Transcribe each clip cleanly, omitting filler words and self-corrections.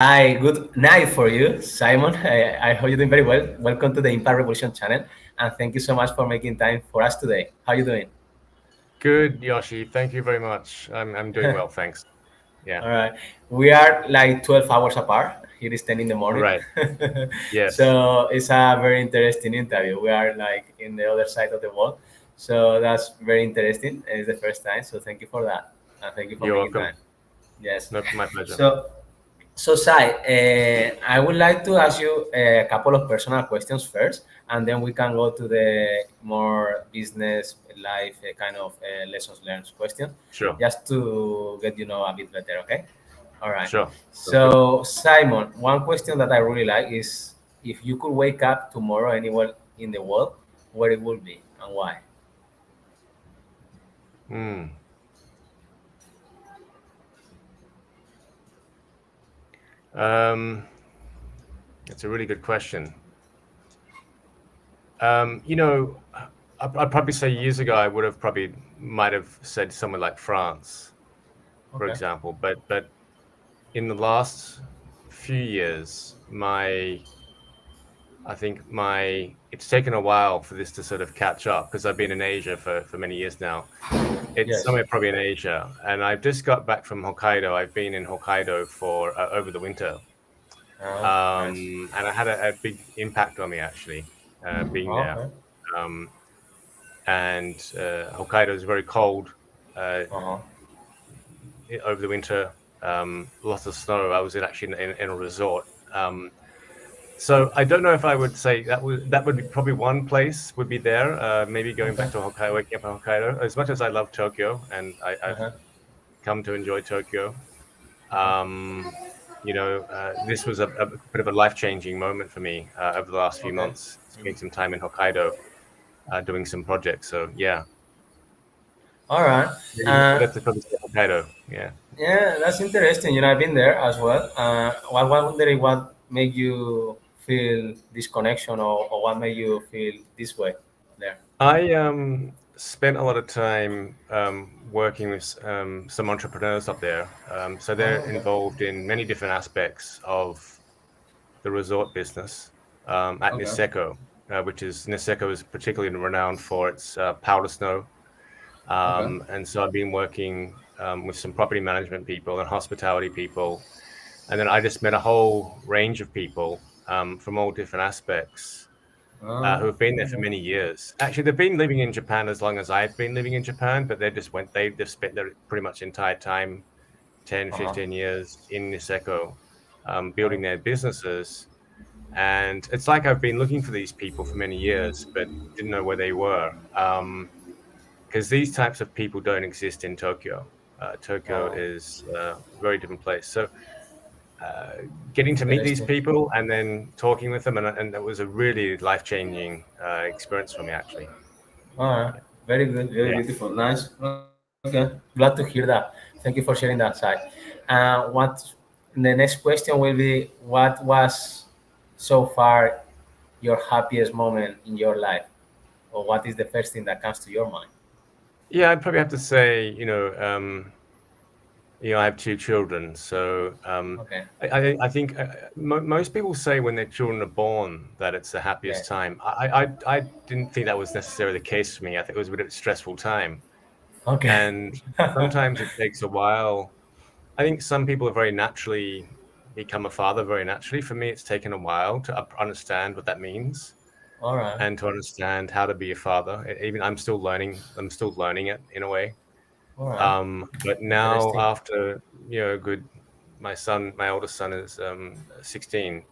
Hi, good night for you, Simon. I hope you're doing very well. Welcome to the Impact Revolution channel, and thank you so much for making time for us today. How are you doing? Good, Yoshi. Thank you very much. I'm doing well, thanks. Yeah. All right. We are like 12 hours apart. It is 10 in the morning. Right. Yes. So it's a very interesting interview. We are like in the other side of the world. So that's very interesting. It's the first time. So thank you for that. And thank you for You're making welcome. time. Yes. No, my pleasure. So Sai, I would like to ask you a couple of personal questions first, and then we can go to the more business life kind of lessons learned question, Sure. just to get you know a bit better. Okay. All right. Sure. Sounds good. So Simon, one question that I really like is if you could wake up tomorrow anywhere in the world, where it would be and why? Hmm. Um, it's a really good question. You know, I'd probably say years ago I would have probably might have said somewhere like France, for Okay. example. But in the last few years, I think it's taken a while for this to sort of catch up because I've been in Asia for many years now. It's Yes. somewhere probably in Asia, and I've just got back from Hokkaido. I've been in Hokkaido for over the winter, Nice. and it had a big impact on me actually, being there. Okay. Um, and Hokkaido is very cold Uh huh. over the winter. Lots of snow. I was actually in a resort. So I don't know if I would say that would be probably one place would be there. Maybe going Okay. back to Hokkaido, waking up in Hokkaido. As much as I love Tokyo and Uh I've huh. come to enjoy Tokyo, Uh huh. um, this was a bit of a life-changing moment for me over the last few Okay. months. Spending some time in Hokkaido, doing some projects. So yeah, All right. maybe Uh, that's probably say Hokkaido. Yeah. yeah, that's interesting. You know, I've been there as well. What wondering what made you feel this connection, or what made you feel this way there? I spent a lot of time working with some entrepreneurs up there. So they're Oh, okay. involved in many different aspects of the resort business at Okay. Niseko, which is Niseko is particularly renowned for its powder snow. Okay. And so I've been working with some property management people and hospitality people. And then I just met a whole range of people from all different aspects who've been there for Okay. many years. Actually, they've been living in Japan as long as I've been living in Japan, but they've spent their pretty much entire time, 10, Uh huh. 15 years in Niseko, Okay. building their businesses. And it's like I've been looking for these people for many years, but didn't know where they were. Because these types of people don't exist in Tokyo. Tokyo Oh, is a very different place. So uh, getting to meet these interesting. people and then talking with them, and that was a really life-changing experience for me, actually. All right. Yeah. Very good. Very Yeah. beautiful. Nice. Okay. Glad to hear that. Thank you for sharing that side. What the next question will be? What was so far your happiest moment in your life, or what is the first thing that comes to your mind? Yeah, I'd probably have to say, I have two children, so Okay. I think most people say when their children are born that it's the happiest Yes. time. I didn't think that was necessarily the case for me. I think it was a bit of a stressful time, Okay. and sometimes it takes a while. I think some people are very naturally become a father very naturally. For me, it's taken a while to understand what that means All right. and to understand how to be a father. Even I'm still learning. I'm still learning it in a way. All right. But now Interesting. after good, my oldest son is 16. Okay.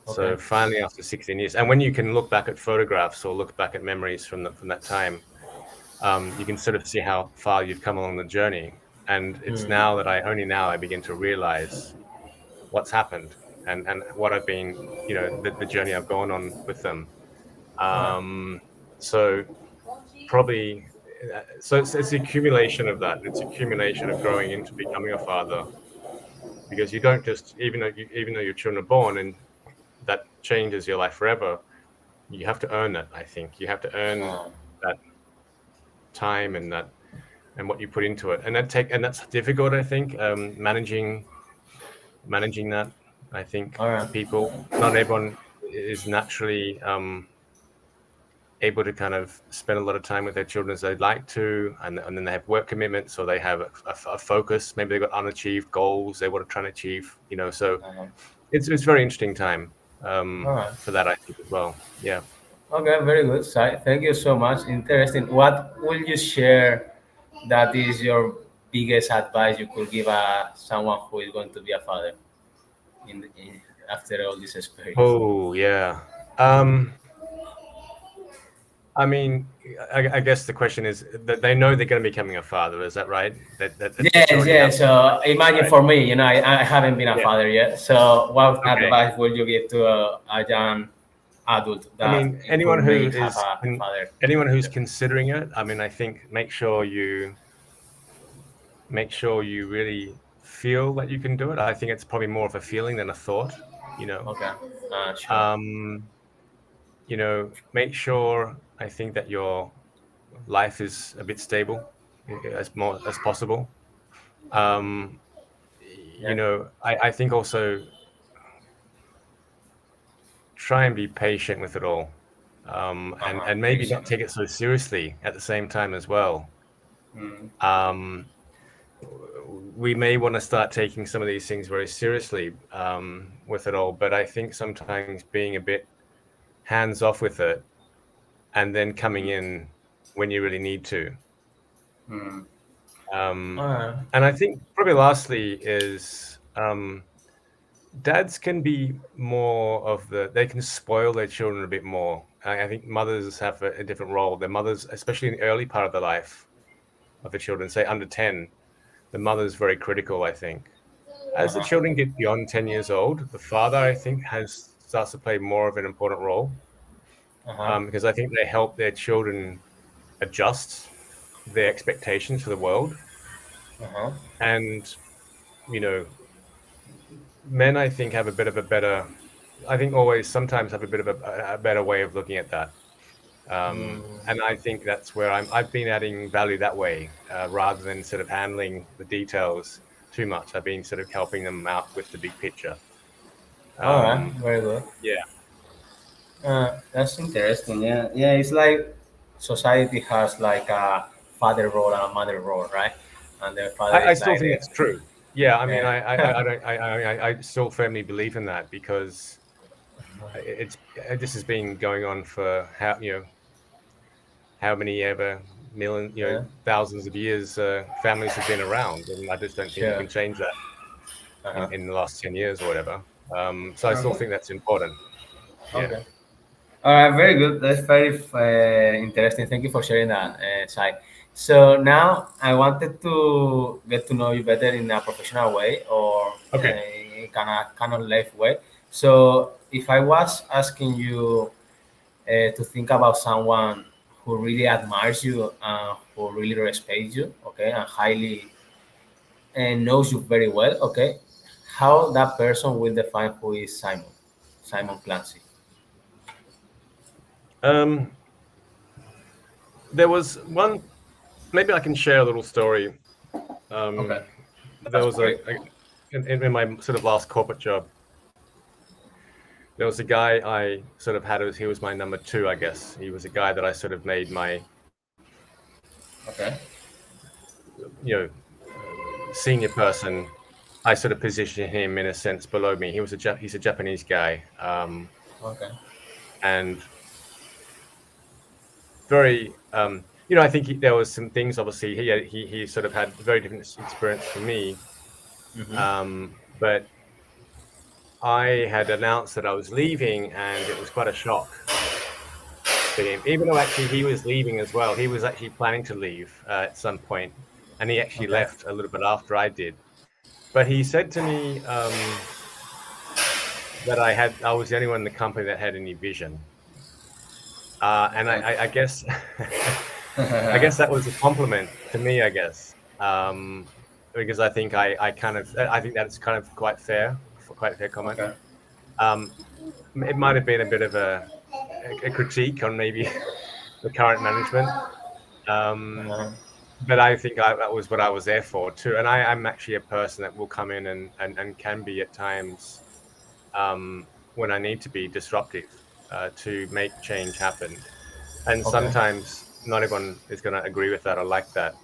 So finally, after 16 years, and when you can look back at photographs or look back at memories from that time, you can sort of see how far you've come along the journey. And it's Hmm. now that only now I begin to realize what's happened and what I've been, the journey I've gone on with them. All right. Um, so probably, so it's the accumulation of that. It's accumulation of growing into becoming a father because you don't just, even though your children are born and that changes your life forever, you have to earn it. I think you have to earn Um, that time and what you put into it, and that's difficult. I think managing that. I think All right. people, not everyone is naturally able to kind of spend a lot of time with their children as they'd like to, and then they have work commitments, or they have a focus. Maybe they've got unachieved goals they want to try and achieve. So Uh-huh. it's very interesting time All right. for that, I think, as well. Yeah. Okay, very good. Thank you so much. Interesting. What will you share that is your biggest advice you could give someone who is going to be a father after all this experience? Oh, yeah. Um, I mean, I guess the question is that they know they're going to be becoming a father. Is that right? That Yes, already yes. happened, So imagine right? for me, I haven't been a Yeah. father yet. So what Okay. advice would you give to a young adult I that mean, it could may have a father in anyone the who's future? considering it, I mean, I think make sure you really feel that you can do it. I think it's probably more of a feeling than a thought. You know, Okay, sure. um, make sure I think that your life is a bit stable as more as possible. Um, Yeah. I think also try and be patient with it all, and maybe not Patient. take it so seriously at the same time as well. Mm, Um, we may want to start taking some of these things very seriously with it all, but I think sometimes being a bit hands off with it and then coming in when you really need to. mm. All Um, right. and I think probably lastly is dads can be more of they can spoil their children a bit more. I think mothers have a different role. Their mothers, especially in the early part of the life of the children, say under 10, the mother's very critical, I think. As the Uh-huh. children get beyond 10 years old, the father, I think, has starts to play more of an important role, Uh-huh. because I think they help their children adjust their expectations for the world. Uh-huh. And, you know, men, I think, have a bit of a better, I think always sometimes have a bit of a better way of looking at that. And Mm. I think that's where I've been adding value that way, rather than sort of handling the details too much. I've been sort of helping them out with the big picture. All right. Um, Very good. yeah. That's interesting. Yeah. Yeah. It's like society has like a father role and a mother role, right? And the father I is still like think the that's true. Yeah, I mean, yeah. I don't, I still firmly believe in that because this has been going on for how many ever million, Yeah. thousands of years families have been around, and I just don't think you Sure. can change that Uh-huh. in the last 10 years or whatever. So I still Uh-huh. think that's important. Yeah. Okay. All right, very good. That's very interesting. Thank you for sharing that, Sai. So now I wanted to get to know you better in a professional way or Okay. in kind of life way. So if I was asking you to think about someone who really admires you and who really respects you, okay, and highly and knows you very well, okay, how that person will define who is Simon Clancy. Um, there was one. Maybe I can share a little story. Okay, Um, there that's was great. in my sort of last corporate job. There was a guy I sort of had. He was my number two, I guess. He was a guy that I sort of made my, Okay. you know, senior person. I sort of positioned him in a sense below me. He's a Japanese guy, Okay. and very, I think there was some things. Obviously, he sort of had a very different experience from me, Mm-hmm. but I had announced that I was leaving, and it was quite a shock to him. Even though actually he was leaving as well, he was actually planning to leave at some point, and he actually Okay. left a little bit after I did. But he said to me that I was the only one in the company that had any vision, and Okay. I guess I guess that was a compliment to me. I guess because I think that's kind of quite a fair comment. Okay. Um, it might have been a bit of a critique on maybe the current management. Um, Uh-huh. but I think that was what I was there for too. And I'm actually a person that will come in and can be at times when I need to be disruptive to make change happen. And Okay. sometimes not everyone is going to agree with that or like that.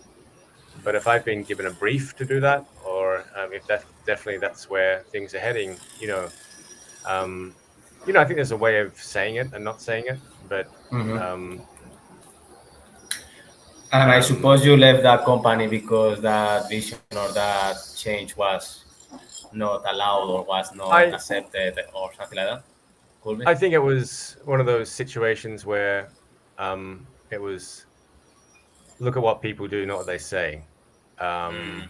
But if I've been given a brief to do that, or if that definitely that's where things are heading, um, I think there's a way of saying it and not saying it. But Hmm. um, And I um, suppose you left that company because that vision or that change was not allowed or was not I accepted or something like that. Could be. I think it was one of those situations where it was look at what people do, not what they say. Mm. Um,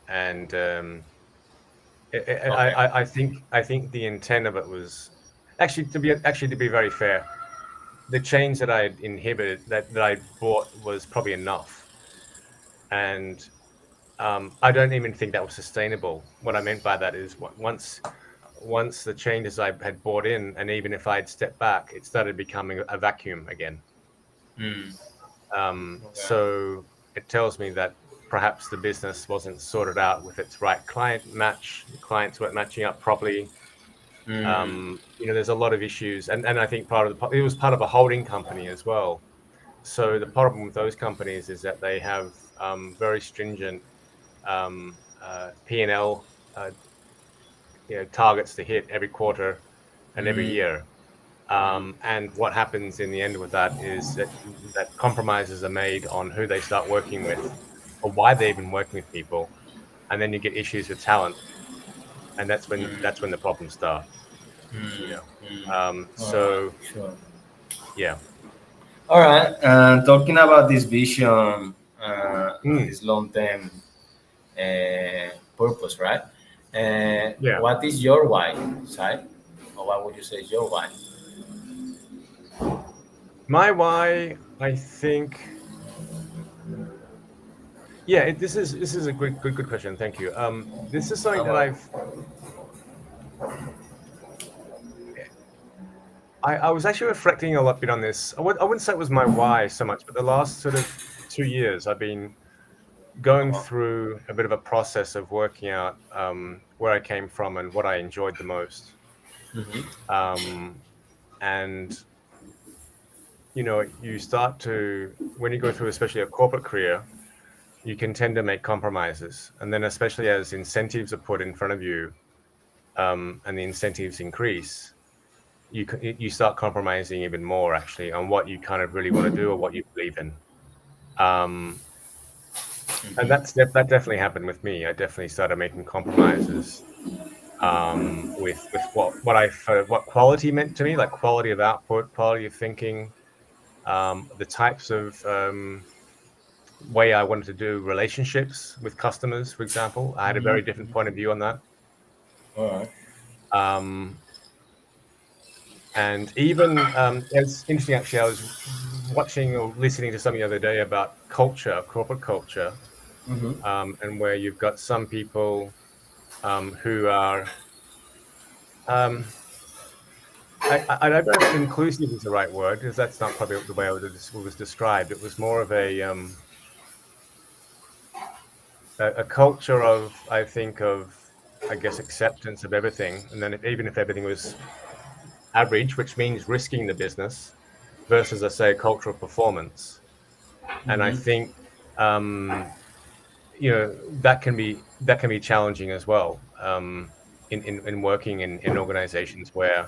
and Okay. I think the intent of it was actually to be very fair, the change that I inhibited that I bought was probably enough, and I don't even think that was sustainable. What I meant by that is once the changes I had bought in, and even if I had stepped back, it started becoming a vacuum again. Mm. Okay. So it tells me that perhaps the business wasn't sorted out with its right client match. The clients weren't matching up properly. Mm. There's a lot of issues, and I think it was part of a holding company as well. So the problem with those companies is that they have very stringent P&L targets to hit every quarter and every Mm. year. And what happens in the end with that is that compromises are made on who they start working with or why they're even working with people, and then you get issues with talent, and that's when the problems start. You Mm. know, Mm. All right. so Sure. yeah. All right. And talking about this vision and Mm, this long-term purpose, right? yeah. What is your why, side? Or what would you say is your why? My why, I think, yeah. This is a good question. Thank you. This is something that Uh-huh. I was actually reflecting a lot bit on this. I wouldn't say it was my why so much, but the last sort of 2 years, I've been going Uh-huh. through a bit of a process of working out where I came from and what I enjoyed the most. Mm-hmm. Um, and you start to when you go through, especially a corporate career, you can tend to make compromises, and then especially as incentives are put in front of you, and the incentives increase, you start compromising even more actually on what you kind of really want to do or what you believe in. Um, and Mm-hmm. that definitely happened with me. I definitely started making compromises with what I felt, what quality meant to me, like quality of output, quality of thinking, the types of way I wanted to do relationships with customers, for example. I had a very different Mm-hmm. point of view on that. All right. Um, and even it's interesting actually. I was watching or listening to something the other day about culture, corporate culture, Mm-hmm. and where you've got some people who are um, I don't know if inclusive is the right word, because that's not probably the way it was described. It was more of a culture of, I think, of, I guess, acceptance of everything, and then even if everything was average, which means risking the business, versus, I say, a culture of performance. And I Mm-hmm. think that can be challenging as well, in working in organizations where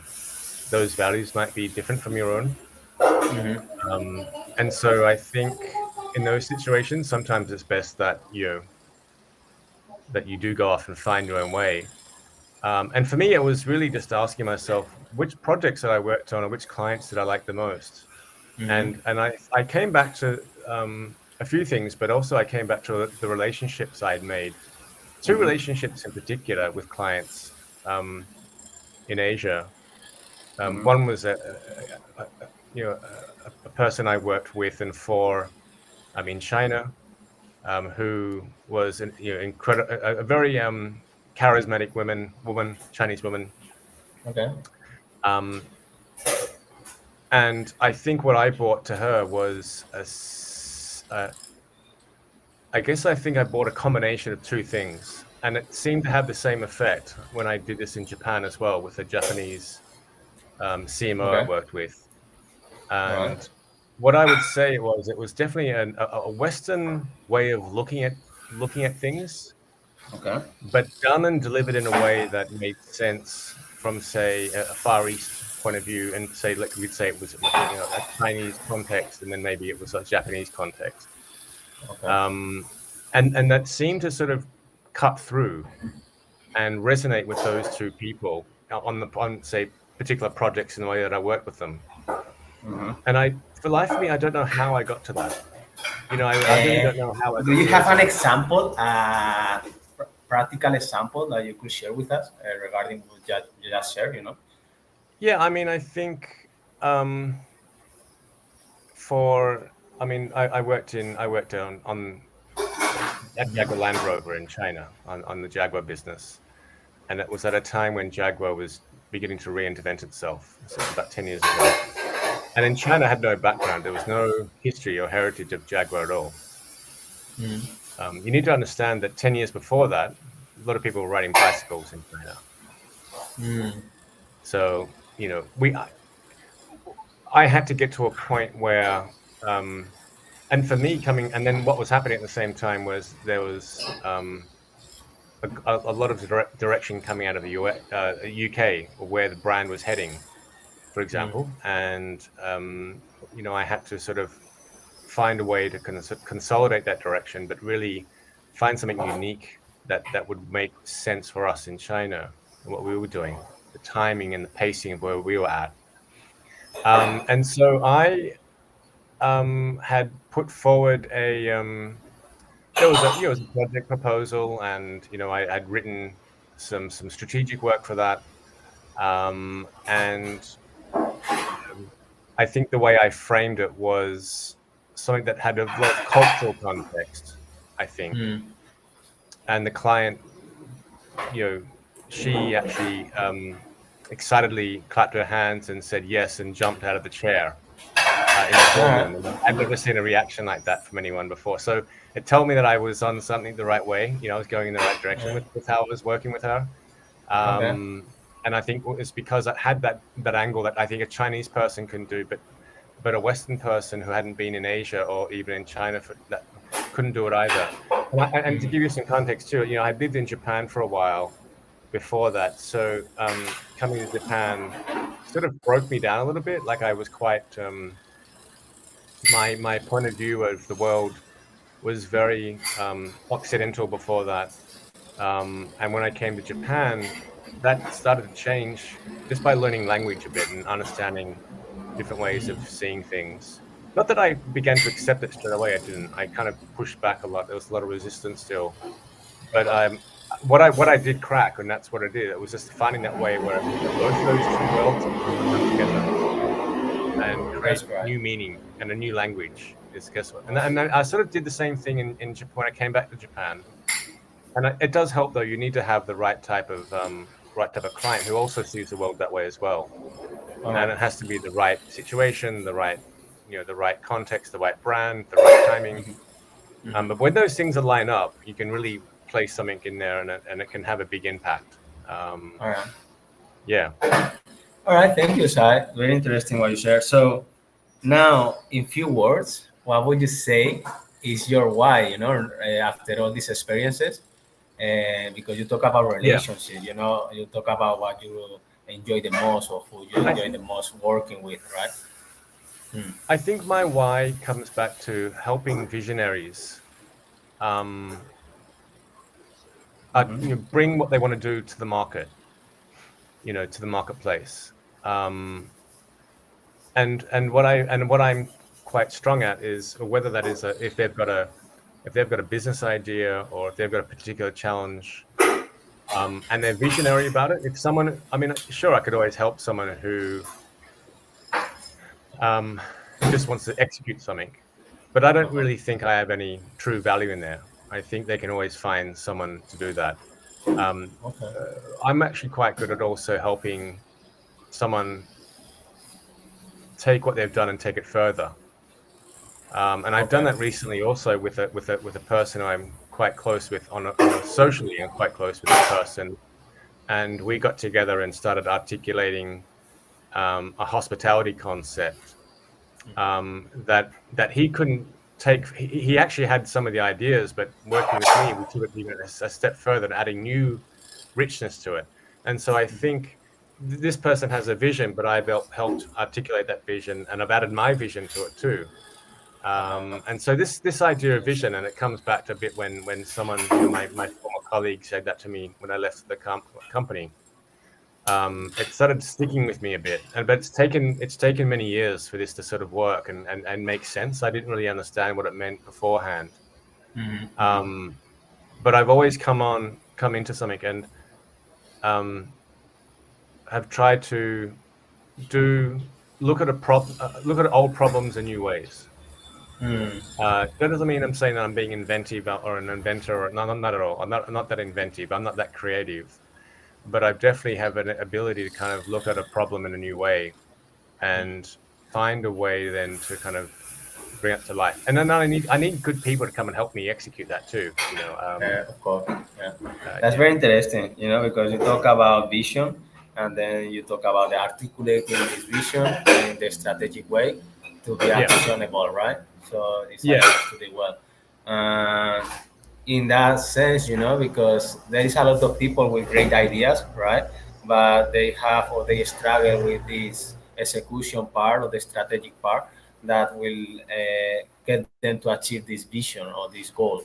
those values might be different from your own. Mm-hmm. And so I think in those situations, sometimes it's best that you do go off and find your own way. And for me, it was really just asking myself which projects that I worked on, or which clients did I like the most. Mm-hmm. And I came back to a few things, but also I came back to the relationships I'd made. Two Mm-hmm. relationships in particular with clients um, in Asia. Mm-hmm. One was a person I worked with and for in China, who was an incredible, a very charismatic Chinese woman. Okay. Um, and I think what I brought to her was I guess I think I brought a combination of two things. and it seemed to have the same effect when I did this in Japan as well with a Japanese CMO I Okay. worked with. All right. And what I would say it was definitely a Western way of looking at things, Okay. but done and delivered in a way that made sense from, say, a Far East point of view, and say, like we'd say it was, a Chinese context, and then maybe it was a Japanese context, Okay. um, and that seemed to sort of cut through and resonate with those two people on say particular projects in the way that I work with them. Mm-hmm. And for life of me, I don't know how I got to that. I really don't know how I Do got you to have an resonate. example, practical example that you could share with us regarding what you just shared? Yeah, I mean, I think um, for I worked at Jaguar Land Rover in China on the Jaguar business, and it was at a time when Jaguar was beginning to reinvent itself. So it's about 10 years ago. And in China, I had no background. There was no history or heritage of Jaguar at all. Mm. You need to understand that 10 years before that, a lot of people were riding bicycles in China. Mm. So, I had to get to a point where, and for me and then what was happening at the same time was there was a lot of direction coming out of the UK, or where the brand was heading, for Mm. example. And, I had to sort of find a way to consolidate that direction, but really find something unique that would make sense for us in China and what we were doing, the timing and the pacing of where we were at. And so I had put forward it was a project proposal, and I'd written some strategic work for that. And I think the way I framed it was something that had a lot of cultural context, I think. Mm. And the client, you know, she actually excitedly clapped her hands and said yes and jumped out of the chair in the All right. boardroom. And I'd never seen a reaction like that from anyone before. So it told me that I was on something the right way. I was going in the right direction Yeah. with how I was working with her. Okay. Um, and I think it's because I had that angle that I think a Chinese person can do, but a Western person who hadn't been in Asia or even in China that couldn't do it either. And to Mm. give you some context too, I lived in Japan for a while before that, so coming to Japan sort of broke me down a little bit. Like I was quite my point of view of the world was very occidental before that. And when I came to Japan, that started to change just by learning language a bit and understanding different ways of seeing things. Not that I began to accept it straight away. I didn't. I kind of pushed back a lot. There was a lot of resistance still. But what I did crack, and that's what I did. It was just finding that way where both of those two worlds could come together and That's create right. new meaning and a new language. Is guess what? And I sort of did the same thing in Japan when I came back to Japan. And it does help though. You need to have the right type of client who also sees the world that way as well. All And right. it has to be the right situation, the right context, the right brand, the right timing. But when those things line up, you can really place something in there, and it can have a big impact. Um, All right. yeah, All right. Thank you, Sai. Very interesting what you shared. So now, in few words, what would you say is your why? After all these experiences, and because you talk about yeah. relationships, you talk about what you enjoy the most or who you I enjoy the think most working with, right? Hmm. I think my why comes back to helping visionaries um, Mm-hmm. bring what they want to do to the market, to the marketplace. Um, and what I'm quite strong at is whether that is if they've got a business idea or if they've got a particular challenge, and they're visionary about it. If someone, I mean, sure, I could always help someone um, who just wants to execute something, but I don't Uh-huh. really think I have any true value in there. I think they can always find someone to do that. Um, Okay. I'm actually quite good at also helping someone take what they've done and take it further. And I've done Okay. that recently also with a person who I'm quite close with on a socially, and quite close with this person, and we got together and started articulating a hospitality concept that he couldn't take. He actually had some of the ideas, but working with me, we took it even a step further, adding new richness to it. And so I think this person has a vision, but I've helped articulate that vision, and I've added my vision to it too. Uh-huh. And so this idea of vision, and it comes back to a bit when someone, my former colleague said that to me when I left the company. It started sticking with me a bit, but it's taken many years for this to sort of work and make sense. I didn't really understand what it meant beforehand, Mm-hmm. um, but I've always come into something and um, have tried to do look at old problems in new ways. Mm. That doesn't mean I'm saying that I'm being inventive or an inventor. Or, no, I'm not at all. I'm not that inventive. I'm not that creative. But I definitely have an ability to kind of look at a problem in a new way and find a way then to kind of bring it to life. And then I need good people to come and help me execute that too. Of course, yeah. That's Yeah, very interesting, because you talk about vision and then you talk about the articulating this vision in the strategic way to be yeah, actionable, right? So it's I yeah. understood it well. Uh, in that sense, because there is a lot of people with great ideas, right? But they have or they struggle with this execution part or the strategic part that will get them to achieve this vision or this goal.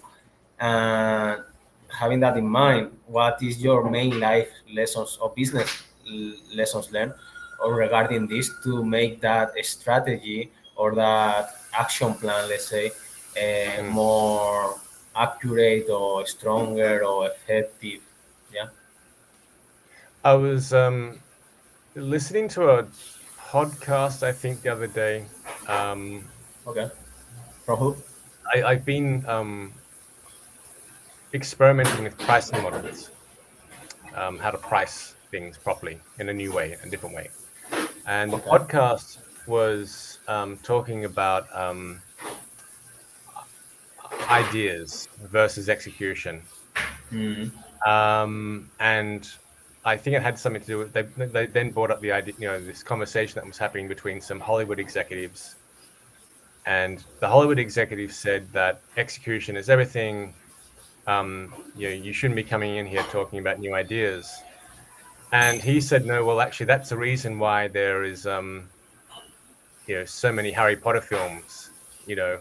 And having that in mind, what is your main life lessons or business lessons learned or regarding this to make that strategy or that action plan, let's say, Mm. more accurate or stronger or effective? Yeah. I was listening to a podcast, I think, the other day. Um, Okay. From who? I've been experimenting with pricing models, how to price things properly in a new way, a different way. And the Okay. podcast was talking about ideas versus execution. Mm-hmm. And I think it had something to do with they then brought up the idea, this conversation that was happening between some Hollywood executives. And the Hollywood executives said that execution is everything. You shouldn't be coming in here talking about new ideas. And he said, no, well, actually, that's the reason why there is, so many Harry Potter films. You know,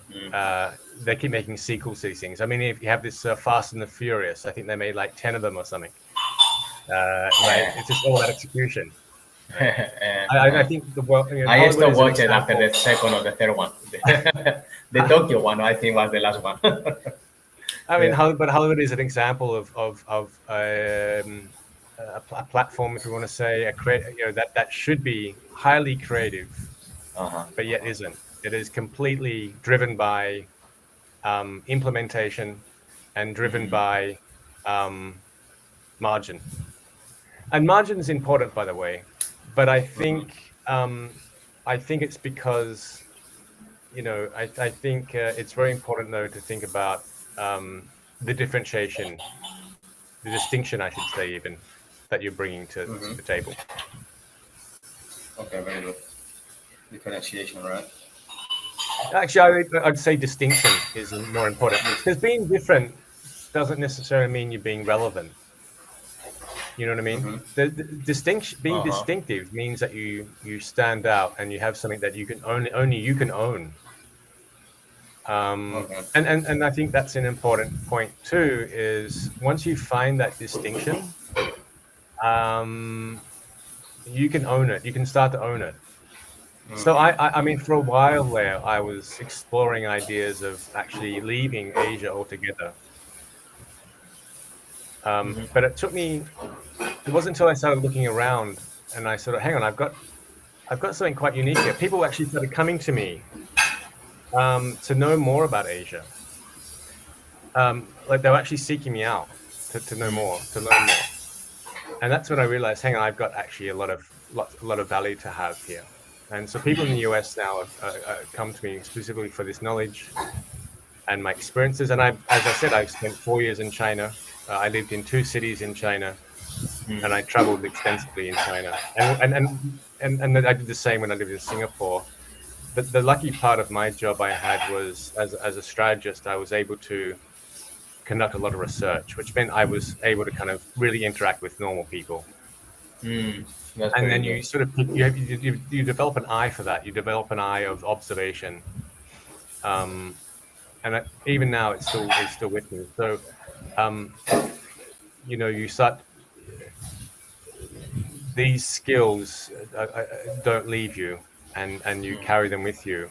they keep making sequels to these things. I mean, if you have this Fast and the Furious, I think they made like 10 of them or something. Right? Yeah. It's just all about execution. Right? I think the world, I Hollywood stopped is an watching after example. the second or the third one. The Tokyo one, I think, was the last one. I mean, Yeah. But Hollywood is an example of a platform, if you want to say, that should be highly creative, Uh-huh. but yet isn't. It is completely driven by implementation and driven by um, margin. And margin is important, by the way, but I think it's because I think it's very important though to think about the differentiation, the distinction, I should say, even that you're bringing to the table. Okay, very good. Differentiation, right? Actually, I'd say distinction is more important because being different doesn't necessarily mean you're being relevant. You know what I mean? Mm-hmm. The distinction, being Uh-huh. distinctive, means that you stand out and you have something that you can only you can own. Okay. And I think that's an important point too. Is once you find that distinction, um, you can own it. You can start to own it. So I mean, for a while there, I was exploring ideas of actually leaving Asia altogether. But it took me. It wasn't until I started looking around and I sort of, hang on, I've got something quite unique here. People actually started coming to me to know more about Asia. Like they were actually seeking me out to know more, to learn more. And that's when I realized, hang on, I've got actually a lot of value to have here. And so people in the US now have come to me specifically for this knowledge. and my experiences. And as I said, I've spent 4 years in China. I lived in two cities in China, and I traveled extensively in China. And I did the same when I lived in Singapore. The lucky part of my job I had was as a strategist, I was able to conduct a lot of research, which meant I was able to kind of really interact with normal people. Mm, that's And pretty then good. you sort of you develop an eye for that. You develop an eye of observation. Um, Even now, it's still with me. So, um, you start these skills don't leave you, and you Mm, carry them with you.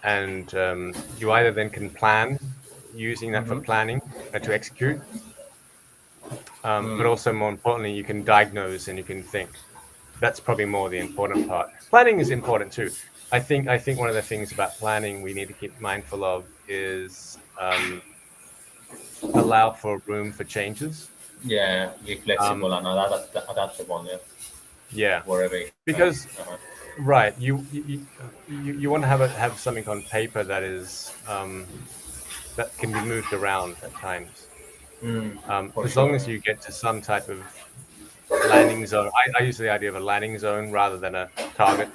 And You either then can plan using that for mm-hmm. planning to execute, but Mm, also more importantly, you can diagnose and you can think. That's probably more the important part. Planning is important too. I think one of the things about planning we need to keep mindful of is allow for room for changes. yeah, be Um, flexible and adaptable, yeah, yeah, wherever it happens. because right, you want to have something on paper that is that can be moved around at times. For As long as sure. you get to some type of landing zone, I use the idea of a landing zone rather than a target.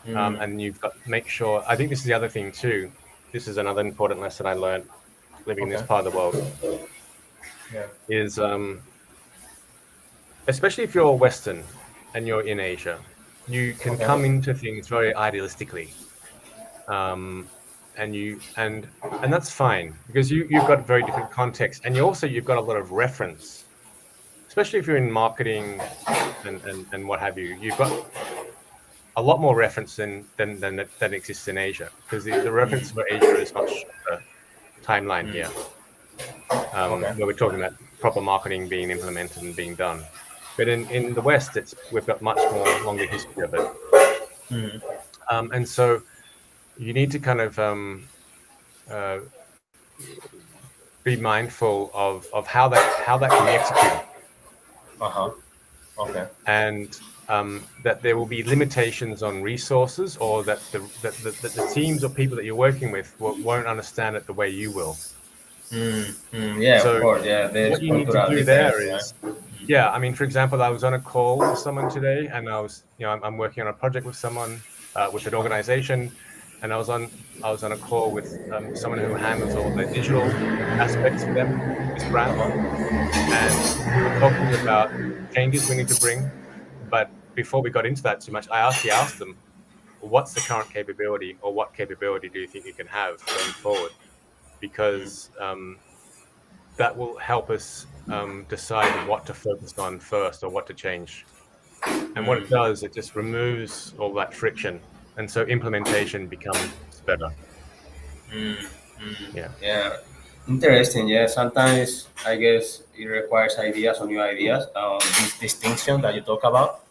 Mm, And you've got to make sure. I think this is the other thing too. This is another important lesson I learned living in this okay. part of the world Yeah. is especially if you're Western and you're in Asia, you can Okay. come into things very idealistically, um, and that's fine because you've got very different context, and you've got a lot of reference, especially if you're in marketing and what have you. You've got a lot more reference than exists in Asia because the reference for Asia is much shorter timeline here, Okay. where we're talking about proper marketing being implemented and being done. But in the West, we've got much more longer history of it, and so you need to kind of uh, be mindful of how that can be executed, Uh huh. Okay. and that there will be limitations on resources, or that the teams or people that you're working with won't understand it the way you will. Yeah, of So course. Yeah, there's what you need to cultural do difference, there right? is, yeah, I mean, for example, I was on a call with someone today, and I'm working on a project with someone, with an Uh-huh. organization, and I was on a call with someone who handles all the digital aspects for them, this brand, Uh-huh. and we were talking about changes we need to bring. But before we got into that too much, I actually asked them, "What's the current capability, or what capability do you think you can have going forward?" Because that will help us decide what to focus on first or what to change. And what it does, it just removes all that friction, and so implementation becomes better. Yeah, Yeah. Interesting. Yeah. Sometimes I guess it requires ideas or new ideas. This distinction that you talk about,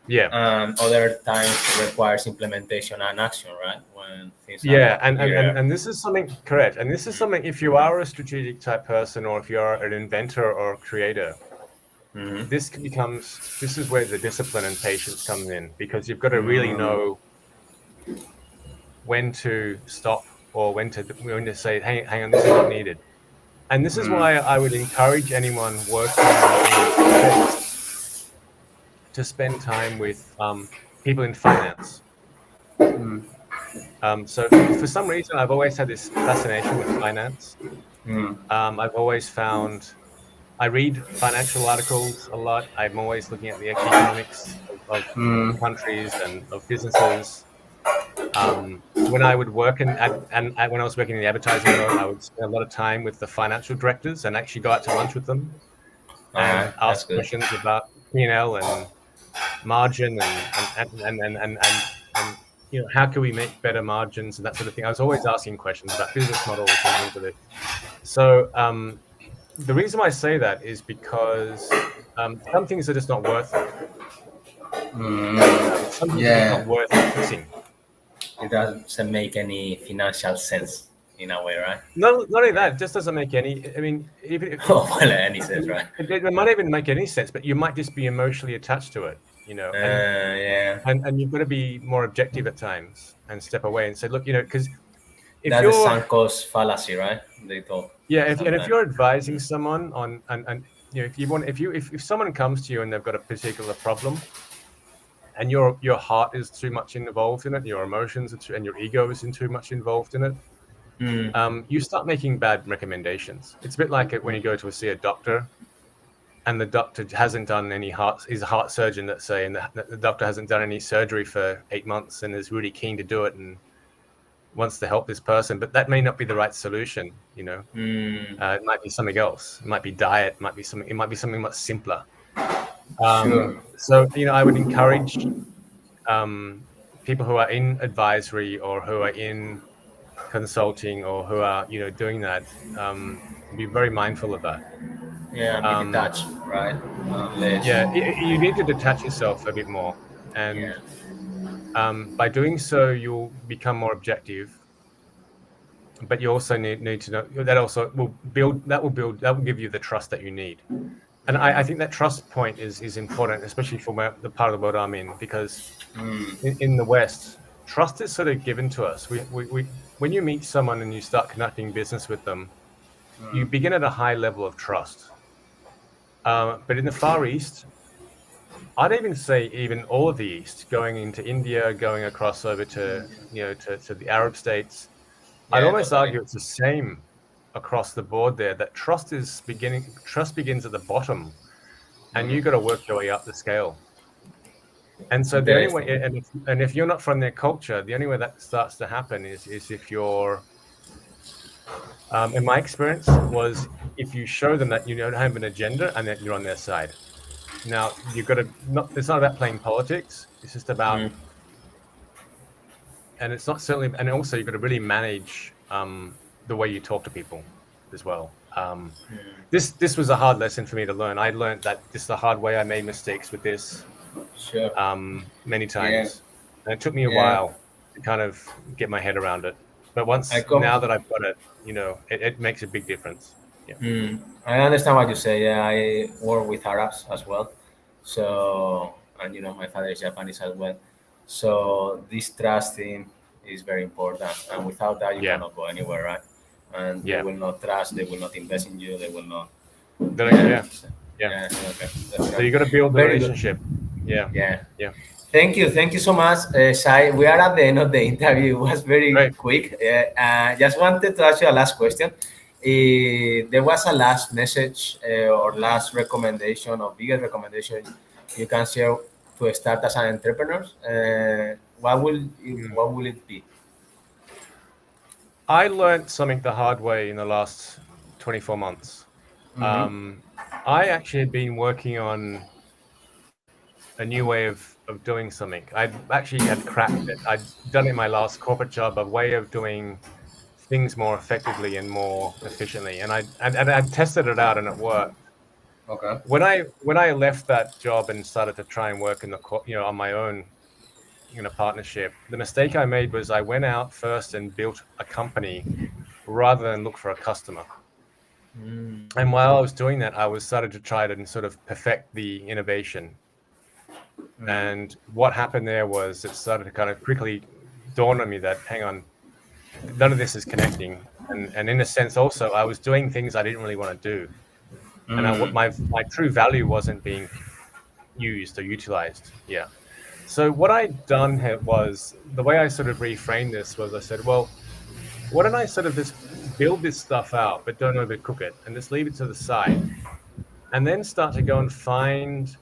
yeah, and other times it requires implementation and action, right? When things are yeah. not And and and, clear. and this is something correct. And this is something, if you are a strategic type person, or if you're an inventor or a creator, Mm-hmm. this is where the discipline and patience come in, because you've got to really know when to stop, or when to say, hey, hang on, this is not needed. And this is why I would encourage anyone working in this space to spend time with people in finance. So for some reason, I've always had this fascination with finance. I've always found I read financial articles a lot. I'm always looking at the economics of countries and of businesses. When I would work when I was working in the advertising world, I would spend a lot of time with the financial directors and actually go out to lunch with them All right. and That's ask good. questions about P&L and margin, and how can we make better margins and that sort of thing. I was always asking questions about business models and things like that. So the reason why I say that is because some things are just not worth it. Some things are just not Yeah. worth fixing. It doesn't make any financial sense in a way, right? Not only Yeah. that, it just doesn't make any. I mean, even Oh, well, any sense, right? it might even make any sense, but you might just be emotionally attached to it, and Yeah. and you've got to be more objective at times and step away and say, look, because if That's the you're sunk cost fallacy, right? They talk yeah, if sometimes. you're advising someone on and if you want if someone comes to you and they've got a particular problem and your heart is too much involved in it, your emotions are and your ego is in too much involved in it, Mm, you start making bad recommendations. It's a bit like it when you go to see a doctor and the doctor hasn't done any he's a heart surgeon, let's say, and the doctor hasn't done any surgery for 8 months and is really keen to do it and wants to help this person, but that may not be the right solution. mm, It might be something else. It might be diet. It might be something. It might be something much simpler. sure. So I would encourage people who are in advisory or who are in consulting or who are doing that to be very mindful of that. Yeah, be Um, detached, right? Unless, yeah, you need to detach yourself a bit more, and yeah, by doing so, you'll become more objective. But you also need to know that also will give you the trust that you need. And I think that trust point is important, especially for the part of the world I'm in, because mm, in the West, trust is sort of given to us. We when you meet someone and you start conducting business with them, you mm, begin at a high level of trust. But in the Far East, I'd even say even all of the East, going into India, going across over to to the Arab states, I'd yeah, almost totally. argue it's the same across the board there. That trust begins at the bottom, and you got to work your way up the scale. And so the only way, Interesting. and if you're not from their culture, the only way that starts to happen is if you're, in my experience, was if you show them that you don't have an agenda and that you're on their side. Now you've got to not. It's not about playing politics. It's just about, Mm, and it's not certainly, and also you've got to really manage the way you talk to people as well. This was a hard lesson for me to learn. I learned that this the hard way. I made mistakes with this sure. many Yeah, times, and it took me a yeah. while to kind of get my head around it. But I now come. that I've got it, it makes a big difference. Yeah, I understand what you say. Yeah, I work with Arabs as well. So, and my father is Japanese as well. So, this trust thing is very important. And without that, you yeah, cannot go anywhere, right? And they yeah. will not trust, they will not invest in you, they will not. Yeah, Yeah, yeah. yeah, okay. That's So right. you got to build the Very good. relationship. Yeah, Yeah. yeah. Thank you so much, Shai. We are at the end of the interview. It was very Great. quick. Just wanted to ask you a last question. There was a last message or last recommendation or biggest recommendation you can share to start as an entrepreneur. Mm. What will it be? I learned something the hard way in the last 24 months. Mm-hmm. Um, I actually had been working on a new way of doing something. I'd actually had cracked it. I'd done it in my last corporate job, a way of doing things more effectively and more efficiently. And I tested it out and it worked. Okay. When I left that job and started to try and work in on my own partnership, the mistake I made was I went out first and built a company rather than look for a customer. Mm, And while I was doing that, I was started to try to sort of perfect the innovation. mm, And what happened there was it started to kind of quickly dawn on me that hang on, none of this is connecting. And in a sense, also, I was doing things I didn't really want to do, and mm, my true value wasn't being used or utilized. Yeah. So what I'd done was the way I sort of reframed this was I said, well, why don't I sort of just build this stuff out, but don't overcook it, and just leave it to the side, and then start to go and find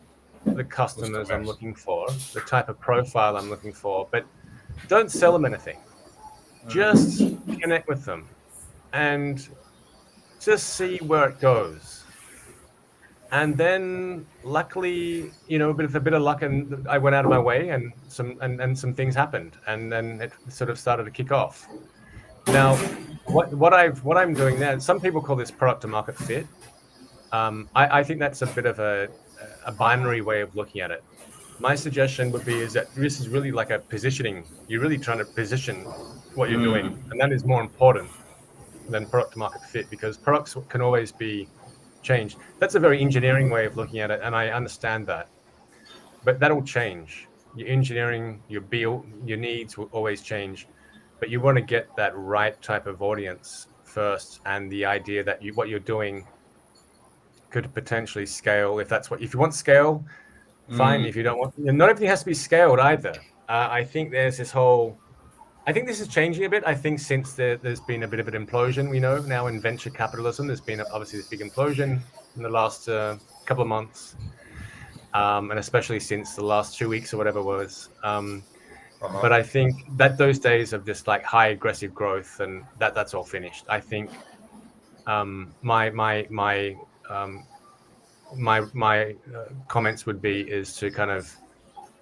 the customers I'm customers. looking for, the type of profile I'm looking for, but don't sell them anything. Just Mm, connect with them and just see where it goes. And then luckily, with a bit of luck, and I went out of my way, and some things happened, and then it sort of started to kick off. Now, what I'm doing now, some people call this product to market fit. I think that's a bit of a binary way of looking at it. My suggestion would be is that this is really like a positioning. You're really trying to position what you're doing, mm, and that is more important than product to market fit because products can always be changed. That's a very engineering way of looking at it, and I understand that. But that'll change. Your engineering, your needs will always change. but you want to get that right type of audience first, and the idea that what you're doing could potentially scale. If you want scale, fine. Mm, If you don't want, not everything has to be scaled either. I think there's this whole. I think this is changing a bit. I think since there's been a bit of an implosion, now in venture capitalism, there's been obviously this big implosion in the last couple of months, and especially since the last 2 weeks or whatever it was. uh-huh. But I think that those days of just like high aggressive growth and that's all finished. I think um, my comments would be is to kind of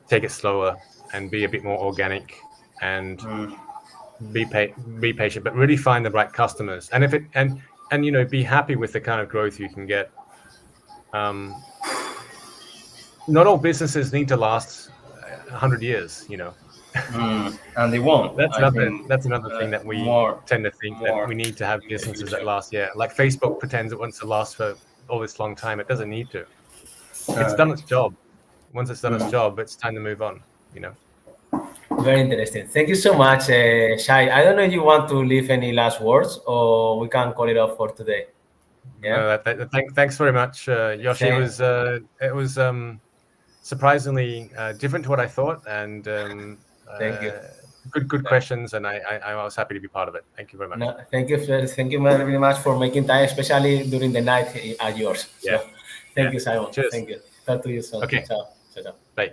take it slower and be a bit more organic and Mm, be patient, but really find the right customers. And if it and be happy with the kind of growth you can get. Um, Not all businesses need to last 100 years. and they won't. That's I another think that's another thing that we more, tend to think that more we need to have in the businesses that future. last. Yeah, like Facebook pretends it wants to last for all this long time. It doesn't need to. It's done its Correct. job. Once it's done its Mm. job, it's time to move on. You know. Very interesting. Thank you so much, Shai. I don't know if you want to leave any last words or we can call it off for today. Yeah. No, thanks very much, Yoshi. Thank, It was surprisingly different to what I thought, and thank you. good questions, and I was happy to be part of it. Thank you very much. No, thank you very much for making time, especially during the night at yours. Yeah, So, yeah. thank you, Simon. Cheers. Thank you. Talk to you soon. Okay, Ciao. Ciao. Ciao. bye.